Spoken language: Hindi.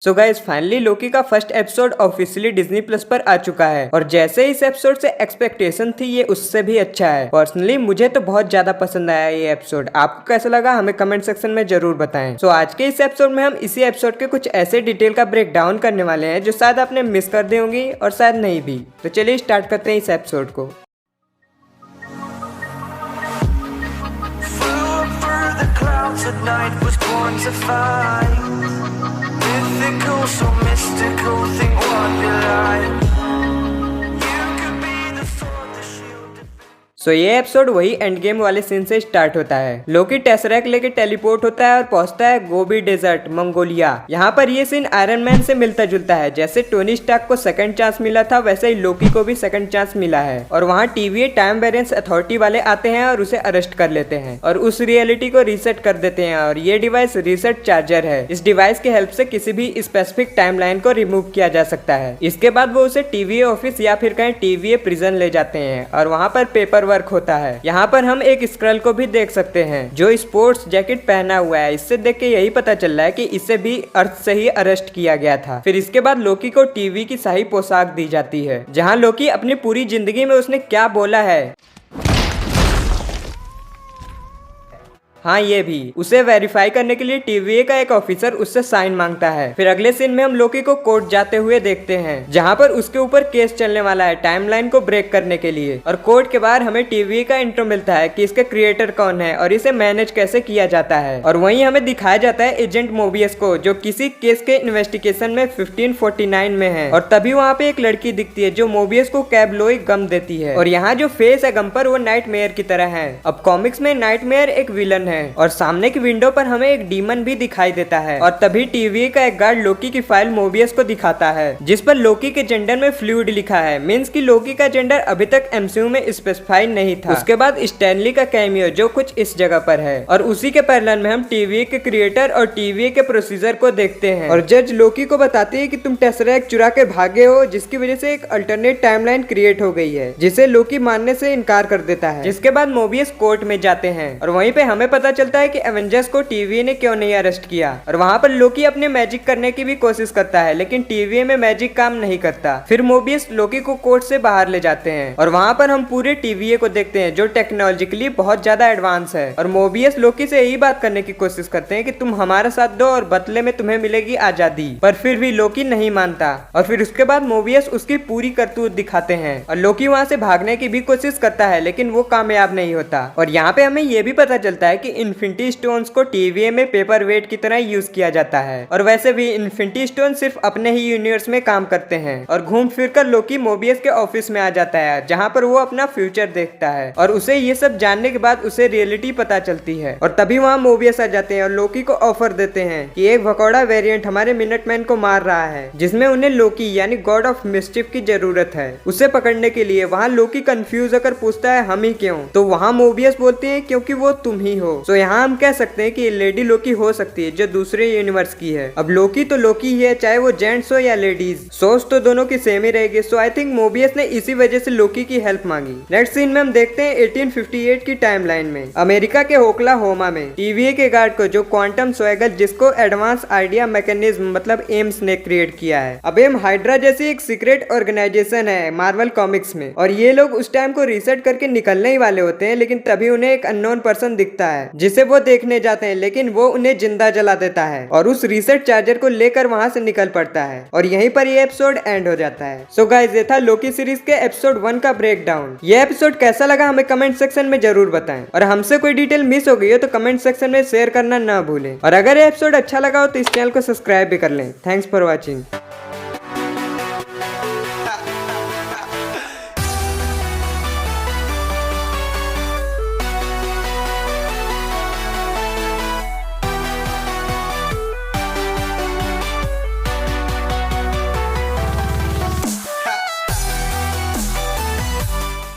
सो गाइस फाइनली लोकी का first episode officially Disney plus पर आ चुका है और जैसे इस एपिसोड से एक्सपेक्टेशन थी ये उससे भी अच्छा है। पर्सनली मुझे तो बहुत ज्यादा पसंद आया ये एपिसोड। आपको कैसा लगा हमें कमेंट सेक्शन में जरूर बताएं। सो आज के इस एपिसोड में हम इसी एपिसोड के कुछ ऐसे डिटेल का ब्रेक डाउन करने वाले हैं जो शायद आपने मिस कर दी होंगी और शायद नहीं भी। तो चलिए स्टार्ट करते हैं इस एपिसोड को। At night was born to fight. Mythical, so mystical, think what you like. You could be the sword, the shield. सो ये एपिसोड वही एंड गेम वाले सीन से स्टार्ट होता है। लोकी टेसरैक्ट लेके टेलीपोर्ट होता है और पहुंचता है गोबी डेजर्ट मंगोलिया। यहाँ पर ये सीन आयरन मैन से मिलता जुलता है। जैसे टोनी स्टार्क को सेकंड चांस मिला था वैसे ही लोकी को भी सेकंड चांस मिला है और वहाँ TVA टाइम वेरिएंस अथॉरिटी वाले आते हैं और उसे अरेस्ट कर लेते हैं और उस रियलिटी को रीसेट कर देते हैं। और ये डिवाइस रीसेट चार्जर है। इस डिवाइस की हेल्प से किसी भी स्पेसिफिक टाइमलाइन को रिमूव किया जा सकता है। इसके बाद वो उसे TVA ऑफिस या फिर कहीं TVA प्रिजन ले जाते हैं और वहाँ पर पेपर वर्क होता है। यहाँ पर हम एक स्क्रल को भी देख सकते हैं जो स्पोर्ट्स जैकेट पहना हुआ है। इससे देख के यही पता चल रहा है कि इसे भी अर्थ से ही अरेस्ट किया गया था। फिर इसके बाद लोकी को टीवी की शाही पोशाक दी जाती है जहाँ लोकी अपनी पूरी जिंदगी में उसने क्या बोला है हाँ ये भी उसे वेरीफाई करने के लिए TVA का एक ऑफिसर उससे साइन मांगता है। फिर अगले सीन में हम लोकी को कोर्ट जाते हुए देखते हैं जहाँ पर उसके ऊपर केस चलने वाला है टाइमलाइन को ब्रेक करने के लिए। और कोर्ट के बाहर हमें TVA का इंट्रो मिलता है कि इसके क्रिएटर कौन है और इसे मैनेज कैसे किया जाता है। और वहीं हमें दिखाया जाता है एजेंट मोबियस को जो किसी केस के इन्वेस्टिगेशन में 1549 में है। और तभी वहाँ पे एक लड़की दिखती है जो मोबियस को कैबलोई गम देती है और यहाँ जो फेस है गम पर वो नाइटमेयर की तरह है। अब कॉमिक्स में नाइटमेयर एक विलन है और सामने की विंडो पर हमें एक डीमन भी दिखाई देता है। और तभी TVA का एक गार्ड लोकी की फाइल मोबियस को दिखाता है जिस पर लोकी के जेंडर में फ्लूइड लिखा है। मींस कि लोकी का जेंडर अभी तक MCU में स्पेसिफाई नहीं था। उसके बाद स्टैनली का कैमियो जो कुछ इस जगह पर है और उसी के पैरेलल में हम TVA के क्रिएटर और TVA के प्रोसीजर को देखते हैं। और जज लोकी को बताती है कि तुम टेसरैक्ट चुरा कर भागे हो जिसकी वजह से एक अल्टरनेट टाइमलाइन क्रिएट हो गई है जिसे लोकी मानने से इनकार कर देता है। जिसके बाद मोबियस कोर्ट में जाते हैं और वहीं पे हमें पता चलता है कि एवेंजर्स को TVA ने क्यों नहीं अरेस्ट किया। और वहाँ पर लोकी अपने मैजिक करने की भी कोशिश करता है लेकिन TVA में मैजिक काम नहीं करता। फिर मोबियस लोकी को कोर्ट से बाहर ले जाते हैं और वहाँ पर हम पूरे TVA को देखते हैं जो टेक्नोलॉजिकली बहुत ज्यादा एडवांस है। और मोबियस लोकी से यही बात करने की कोशिश करते हैं कि तुम हमारा साथ दो और बदले में तुम्हें मिलेगी आजादी। पर फिर भी लोकी नहीं मानता और फिर उसके बाद मोबियस उसकी पूरी करतूत दिखाते हैं और लोकी वहाँ से भागने की भी कोशिश करता है लेकिन वो कामयाब नहीं होता। और यहाँ पे हमें ये भी पता चलता है कि इन्फिनिटी स्टोन्स को TVA में पेपर वेट की तरह यूज किया जाता है। और वैसे भी इन्फिनिटी स्टोन सिर्फ अपने ही यूनिवर्स में काम करते हैं। और घूम फिर कर लोकी मोबियस के ऑफिस में आ जाता है जहाँ पर वो अपना फ्यूचर देखता है और उसे ये सब जानने के बाद उसे रियलिटी पता चलती है। और तभी वहाँ मोबियस आ जाते हैं और लोकी को ऑफर देते हैं कि एक भगोड़ा वेरिएंट हमारे मिनटमैन को मार रहा है जिसमें उन्हें लोकी यानी गॉड ऑफ मिस्चिफ की जरूरत है। उसे पकड़ने के लिए वहाँ लोकी कंफ्यूज होकर पूछता है हम ही क्यों। तो वहाँ मोबियस बोलते हैं क्योंकि वो तुम ही हो। तो यहाँ हम कह सकते हैं कि लेडी लोकी हो सकती है जो दूसरे यूनिवर्स की है। अब लोकी तो लोकी ही है चाहे वो जेंट्स हो या लेडीज। सोच तो दोनों की सेम ही रहेगी। सो आई थिंक मोबियस ने इसी वजह से लोकी की हेल्प मांगी। नेक्स्ट सीन में हम देखते हैं 1858 की टाइमलाइन में अमेरिका के ओक्लाहोमा में TVA के गार्ड को जो क्वांटम स्वैगल जिसको एडवांस आइडिया मैकेनिज्म मतलब एम्स ने क्रिएट किया है। अब एम हाइड्रा जैसी एक सीक्रेट ऑर्गेनाइजेशन है मार्वल कॉमिक्स में और ये लोग उस टाइम को रीसेट करके निकलने ही वाले होते हैं लेकिन तभी उन्हें एक अननोन पर्सन दिखता है जिसे वो देखने जाते हैं लेकिन वो उन्हें जिंदा जला देता है और उस रीसेट चार्जर को लेकर वहां से निकल पड़ता है और यहीं पर ये एपिसोड एंड हो जाता है। सो गाइस ये था लोकी सीरीज के एपिसोड 1 का ब्रेक डाउन। ये एपिसोड कैसा लगा हमें कमेंट सेक्शन में जरूर बताएं और हमसे कोई डिटेल मिस हो गई हो तो कमेंट सेक्शन में शेयर करना ना भूलें। और अगर ये एपिसोड अच्छा लगा हो तो इस चैनल को सब्सक्राइब भी कर लें। Thanks for watching.